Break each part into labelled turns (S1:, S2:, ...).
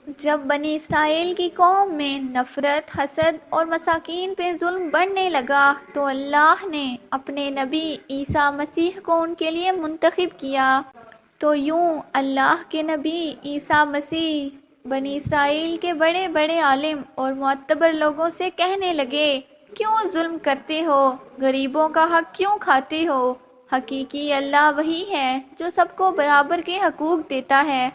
S1: جب بنی اسرائیل کی قوم میں نفرت، حسد اور مساکین پہ ظلم بڑھنے لگا تو اللہ نے اپنے نبی عیسیٰ مسیح کو ان کے لیے منتخب کیا۔ تو یوں اللہ کے نبی عیسیٰ مسیح بنی اسرائیل کے بڑے بڑے عالم اور معتبر لوگوں سے کہنے لگے، کیوں ظلم کرتے ہو؟ غریبوں کا حق کیوں کھاتے ہو؟ حقیقی اللہ وہی ہے جو سب کو برابر کے حقوق دیتا ہے،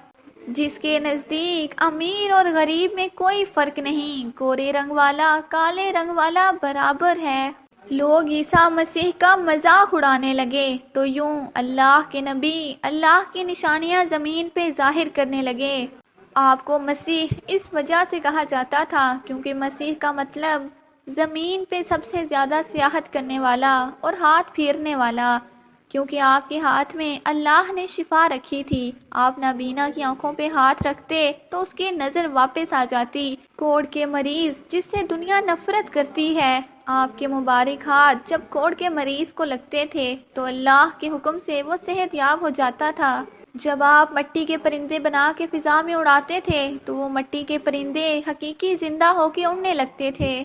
S1: جس کے نزدیک امیر اور غریب میں کوئی فرق نہیں، گورے رنگ والا کالے رنگ والا برابر ہے۔ لوگ عیسیٰ مسیح کا مذاق اڑانے لگے تو یوں اللہ کے نبی اللہ کی نشانیاں زمین پہ ظاہر کرنے لگے۔ آپ کو مسیح اس وجہ سے کہا جاتا تھا کیونکہ مسیح کا مطلب زمین پہ سب سے زیادہ سیاحت کرنے والا اور ہاتھ پھیرنے والا، کیونکہ آپ کے ہاتھ میں اللہ نے شفا رکھی تھی۔ آپ نابینا کی آنکھوں پہ ہاتھ رکھتے تو اس کی نظر واپس آ جاتی۔ کوڑ کے مریض جس سے دنیا نفرت کرتی ہے، آپ کے مبارک ہاتھ جب کوڑ کے مریض کو لگتے تھے تو اللہ کے حکم سے وہ صحت یاب ہو جاتا تھا۔ جب آپ مٹی کے پرندے بنا کے فضا میں اڑاتے تھے تو وہ مٹی کے پرندے حقیقی زندہ ہو کے اڑنے لگتے تھے،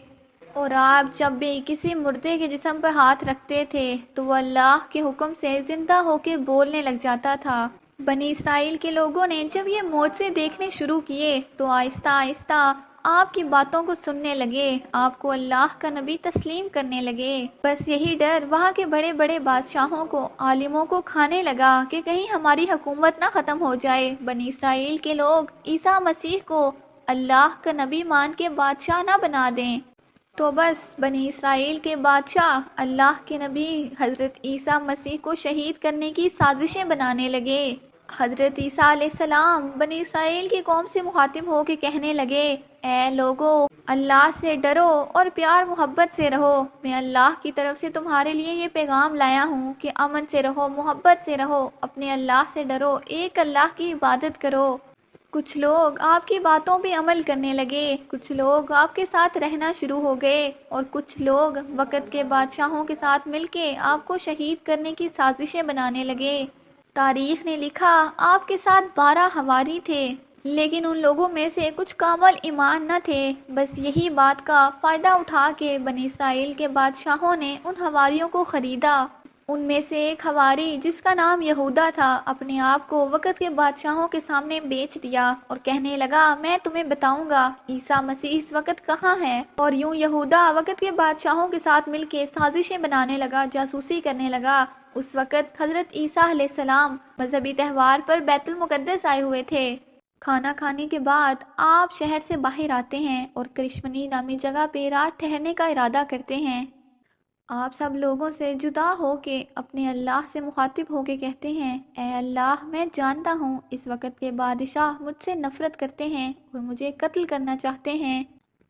S1: اور آپ جب بھی کسی مردے کے جسم پر ہاتھ رکھتے تھے تو وہ اللہ کے حکم سے زندہ ہو کے بولنے لگ جاتا تھا۔ بنی اسرائیل کے لوگوں نے جب یہ معجزے دیکھنے شروع کیے تو آہستہ آہستہ آپ کی باتوں کو سننے لگے، آپ کو اللہ کا نبی تسلیم کرنے لگے۔ بس یہی ڈر وہاں کے بڑے بڑے بادشاہوں کو، عالموں کو کھانے لگا کہ کہیں ہماری حکومت نہ ختم ہو جائے، بنی اسرائیل کے لوگ عیسیٰ مسیح کو اللہ کا نبی مان کے بادشاہ نہ بنا دیں۔ تو بس بنی اسرائیل کے بادشاہ اللہ کے نبی حضرت عیسیٰ مسیح کو شہید کرنے کی سازشیں بنانے لگے۔ حضرت عیسیٰ علیہ السلام بنی اسرائیل کی قوم سے مخاطب ہو کے کہنے لگے، اے لوگو، اللہ سے ڈرو اور پیار محبت سے رہو۔ میں اللہ کی طرف سے تمہارے لیے یہ پیغام لایا ہوں کہ امن سے رہو، محبت سے رہو، اپنے اللہ سے ڈرو، ایک اللہ کی عبادت کرو۔ کچھ لوگ آپ کی باتوں پہ عمل کرنے لگے، کچھ لوگ آپ کے ساتھ رہنا شروع ہو گئے، اور کچھ لوگ وقت کے بادشاہوں کے ساتھ مل کے آپ کو شہید کرنے کی سازشیں بنانے لگے۔ تاریخ نے لکھا آپ کے ساتھ 12 حواری تھے، لیکن ان لوگوں میں سے کچھ کامل ایمان نہ تھے۔ بس یہی بات کا فائدہ اٹھا کے بنی اسرائیل کے بادشاہوں نے ان حواریوں کو خریدا۔ ان میں سے ایک حواری جس کا نام یہودا تھا، اپنے آپ کو وقت کے بادشاہوں کے سامنے بیچ دیا اور کہنے لگا، میں تمہیں بتاؤں گا عیسیٰ مسیح اس وقت کہاں ہے۔ اور یوں یہودا وقت کے بادشاہوں کے ساتھ مل کے سازشیں بنانے لگا، جاسوسی کرنے لگا۔ اس وقت حضرت عیسیٰ علیہ السلام مذہبی تہوار پر بیت المقدس آئے ہوئے تھے۔ کھانا کھانے کے بعد آپ شہر سے باہر آتے ہیں اور کرشمنی نامی جگہ پہ رات ٹھہرنے کا ارادہ کرتے ہیں۔ آپ سب لوگوں سے جدا ہو کے اپنے اللہ سے مخاطب ہو کے کہتے ہیں، اے اللہ، میں جانتا ہوں اس وقت کے بادشاہ مجھ سے نفرت کرتے ہیں اور مجھے قتل کرنا چاہتے ہیں۔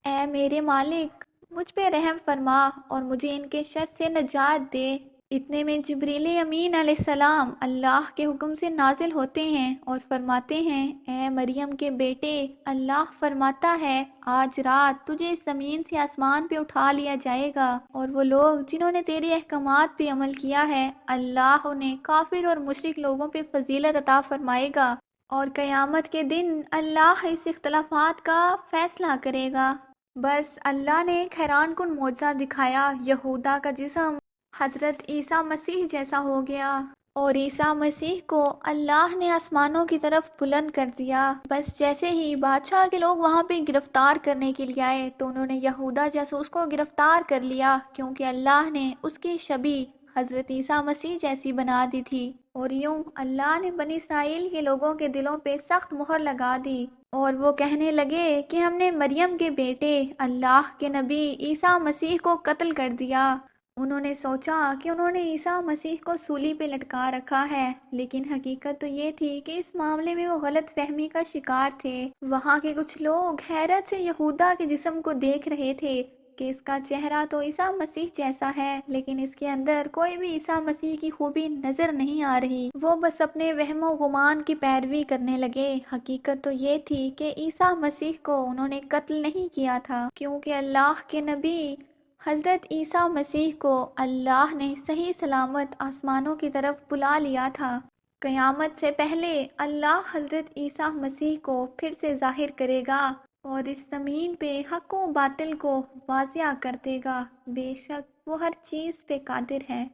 S1: اے میرے مالک، مجھ پہ رحم فرما اور مجھے ان کے شر سے نجات دے۔ اتنے میں جبریل امین علیہ السلام اللہ کے حکم سے نازل ہوتے ہیں اور فرماتے ہیں، اے مریم کے بیٹے، اللہ فرماتا ہے آج رات تجھے اس زمین سے آسمان پہ اٹھا لیا جائے گا، اور وہ لوگ جنہوں نے تیرے احکامات پہ عمل کیا ہے اللہ انہیں کافر اور مشرک لوگوں پہ فضیلت عطا فرمائے گا، اور قیامت کے دن اللہ اس اختلافات کا فیصلہ کرے گا۔ بس اللہ نے ایک حیران کن معجزہ دکھایا، یہودا کا جسم حضرت عیسیٰ مسیح جیسا ہو گیا، اور عیسیٰ مسیح کو اللہ نے آسمانوں کی طرف بلند کر دیا۔ بس جیسے ہی بادشاہ کے لوگ وہاں پہ گرفتار کرنے کے لیے آئے تو انہوں نے یہودا جاسوس کو گرفتار کر لیا، کیونکہ اللہ نے اس کی شبیہ حضرت عیسیٰ مسیح جیسی بنا دی تھی۔ اور یوں اللہ نے بنی اسرائیل کے لوگوں کے دلوں پہ سخت مہر لگا دی، اور وہ کہنے لگے کہ ہم نے مریم کے بیٹے اللہ کے نبی عیسیٰ مسیح کو قتل کر دیا۔ انہوں نے سوچا کہ انہوں نے عیسیٰ مسیح کو سولی پہ لٹکا رکھا ہے، لیکن حقیقت تو یہ تھی کہ اس معاملے میں وہ غلط فہمی کا شکار تھے۔ وہاں کے کچھ لوگ حیرت سے یہودا کے جسم کو دیکھ رہے تھے کہ اس کا چہرہ تو عیسیٰ مسیح جیسا ہے، لیکن اس کے اندر کوئی بھی عیسیٰ مسیح کی خوبی نظر نہیں آ رہی۔ وہ بس اپنے وہم و گمان کی پیروی کرنے لگے۔ حقیقت تو یہ تھی کہ عیسیٰ مسیح کو انہوں نے قتل نہیں کیا تھا، کیونکہ اللہ کے نبی حضرت عیسیٰ مسیح کو اللہ نے صحیح سلامت آسمانوں کی طرف بلا لیا تھا۔ قیامت سے پہلے اللہ حضرت عیسیٰ مسیح کو پھر سے ظاہر کرے گا اور اس زمین پہ حق و باطل کو واضح کر دے گا۔ بے شک وہ ہر چیز پہ قادر ہے۔